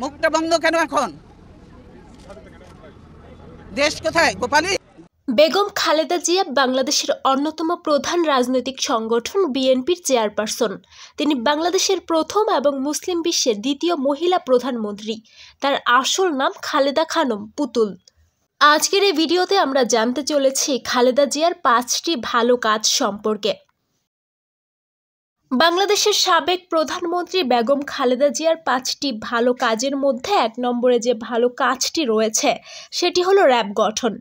মুখটা বন্ধ কেন এখন? দেশ কোথায় গোপালী? বেগম খালেদা জিয়া বাংলাদেশের অন্যতম প্রধান রাজনৈতিক সংগঠন বিএনপির চেয়ারপারসন। তিনি বাংলাদেশের প্রথম এবং মুসলিম বিশ্বের দ্বিতীয় মহিলা প্রধানমন্ত্রী। তার আসল নাম খালেদা খানম পুতুল। আজকের এই ভিডিওতে আমরা জানতে চলেছি খালেদা জিয়ার 5টি ভালো কাজ সম্পর্কে। বাংলাদেশের সাবেক প্রধানমন্ত্রী বেগম খালেদা জিয়ার 5টি ভালো কাজের মধ্যে 1 নম্বরে যে ভালো কাজটি রয়েছে সেটি হলো র্যাব গঠন।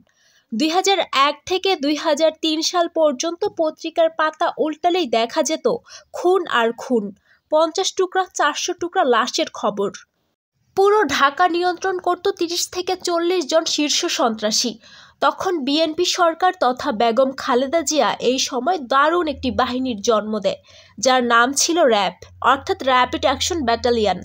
2001 থেকে 2003 সাল পর্যন্ত পত্রিকার পাতা উল্টালেই দেখা যেত খুন আর খুন, 50 টুকরা 400 টুকরা লাশের খবর। পুরো ঢাকা নিয়ন্ত্রণ করত 30 থেকে 40 জন শীর্ষ সন্ত্রাসী। তখন বিএনপি সরকার তথা বেগম খালেদা জিয়া এই সময় দারুণ একটি বাহিনীর জন্ম দেয়, যার নাম ছিল র্যাব, অর্থাৎ র্যাপিড অ্যাকশন ব্যাটালিয়ন।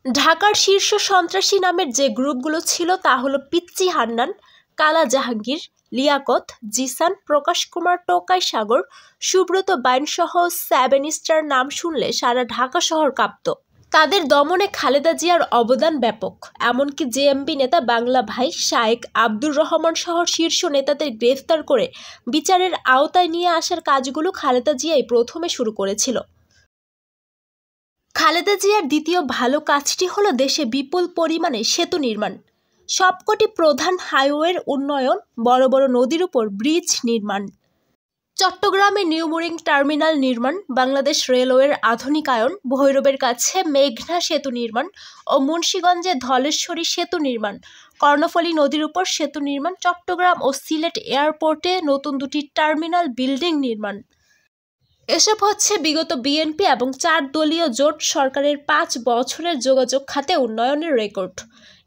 ঢাকার শীর্ষ সন্ত্রাসী নামের যে গ্রুপগুলো ছিল তা হলো পিচ্চি হান্নান, কালা জাহাঙ্গীর, লিয়াকত, জিসান, প্রকাশ কুমার টোকাই সাগর, সুব্রত বাইনসহ 7 স্টার নাম শুনলে সারা ঢাকা শহর কাঁপত। তাদের দমনে খালেদা জিয়ার অবদান ব্যাপক। এমনকি জেএমবি নেতা বাংলা ভাই শায়েক আব্দুর রহমান সহ শীর্ষ নেতাদের গ্রেফতার করে বিচারের আওতায় নিয়ে আসার কাজগুলো খালেদা জিয়াই প্রথমে শুরু করেছিল। খালেদা জিয়ার দ্বিতীয় ভালো কাজটি হলো দেশে বিপুল পরিমাণে সেতু নির্মাণ। সবকটি প্রধান হাইওয়ের উন্নয়ন, বড় বড় নদীর উপর ব্রিজ নির্মাণ, চট্টগ্রামে নিউ মোরিং টার্মিনাল নির্মাণ, বাংলাদেশ রেলওয়ের আধুনিকায়ন, ভৈরবের কাছে মেঘনা সেতু নির্মাণ ও মুন্সিগঞ্জে ধলেশ্বরী সেতু নির্মাণ, কর্ণফুলী নদীর উপর সেতু নির্মাণ, চট্টগ্রাম ও সিলেট এয়ারপোর্টে নতুন 2টি টার্মিনাল বিল্ডিং নির্মাণ। এসব হচ্ছে বিগত বিএনপি এবং 4 দলীয় জোট সরকারের 5 বছরের যোগাযোগ খাতে উন্নয়নের রেকর্ড।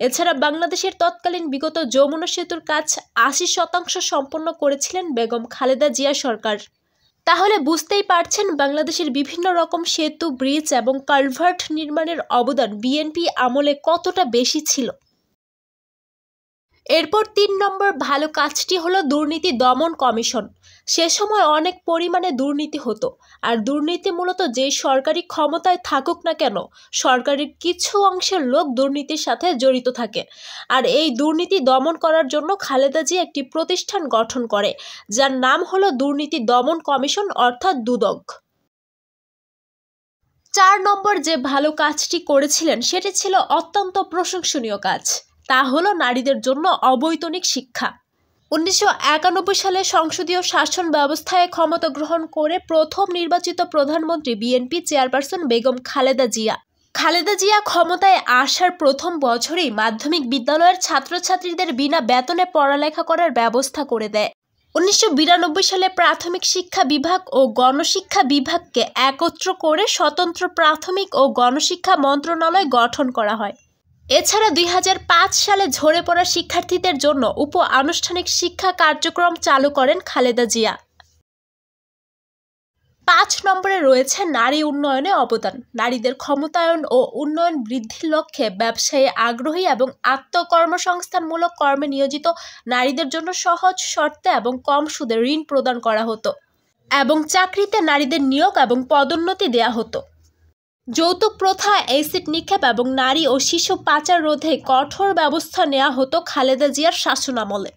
এছাড়া বাংলাদেশের তৎকালীন বিগত যমুনা সেতুর কাজ 80% সম্পন্ন করেছিলেন বেগম খালেদা জিয়া সরকার। তাহলে বুঝতেই পারছেন বাংলাদেশের বিভিন্ন রকম সেতু, ব্রিজ এবং কালভার্ট নির্মাণের অবদান বিএনপি আমলে কতটা বেশি ছিল। এরপর 3 নম্বর ভালো কাজটি হলো দুর্নীতি দমন কমিশন। সে সময় অনেক পরিমাণে দুর্নীতি হতো, আর দুর্নীতি মূলত যেই সরকারি ক্ষমতায় থাকুক না কেন, সরকারের কিছু অংশের লোক দুর্নীতির সাথে জড়িত থাকে। আর এই দুর্নীতি দমন করার জন্য খালেদা জিয়া একটি প্রতিষ্ঠান গঠন করে, যার নাম হলো দুর্নীতি দমন কমিশন, অর্থাৎ দুদক। 4 নম্বর যে ভালো কাজটি করেছিলেন সেটি ছিল অত্যন্ত প্রশংসনীয় কাজ। তা হলো নারীদের জন্য অবৈতনিক শিক্ষা। 1991 সালে সংসদীয় শাসন ব্যবস্থায় ক্ষমতা গ্রহণ করে প্রথম নির্বাচিত প্রধানমন্ত্রী বিএনপি চেয়ারপারসন বেগম খালেদা জিয়া। খালেদা জিয়া ক্ষমতায় আসার প্রথম বছরেই মাধ্যমিক বিদ্যালয়ের ছাত্রছাত্রীদের বিনা বেতনে পড়ালেখা করার ব্যবস্থা করে দেয়। 1992 সালে প্রাথমিক শিক্ষা বিভাগ ও গণশিক্ষা বিভাগকে একত্র করে স্বতন্ত্র প্রাথমিক ও গণশিক্ষা মন্ত্রণালয় গঠন করা হয়। এছাড়া 2005 সালে ঝরে পড়া শিক্ষার্থীদের জন্য আনুষ্ঠানিক শিক্ষা কার্যক্রম চালু করেন খালেদা জিয়া। 5 নম্বরে রয়েছে নারী উন্নয়নে অবদান। নারীদের ক্ষমতায়ন ও উন্নয়ন বৃদ্ধির লক্ষ্যে ব্যবসায়ে আগ্রহী এবং আত্মকর্মসংস্থানমূলক কর্মে নিয়োজিত নারীদের জন্য সহজ শর্তে এবং কম সুদে ঋণ প্রদান করা হতো এবং চাকরিতে নারীদের নিয়োগ এবং পদোন্নতি দেয়া হতো। যৌতুক প্রথা, অ্যাসিড নিক্ষেপ এবং নারী ও শিশু পাচার রোধে কঠোর ব্যবস্থা নেওয়া হতো খালেদা জিয়ার শাসনামলে।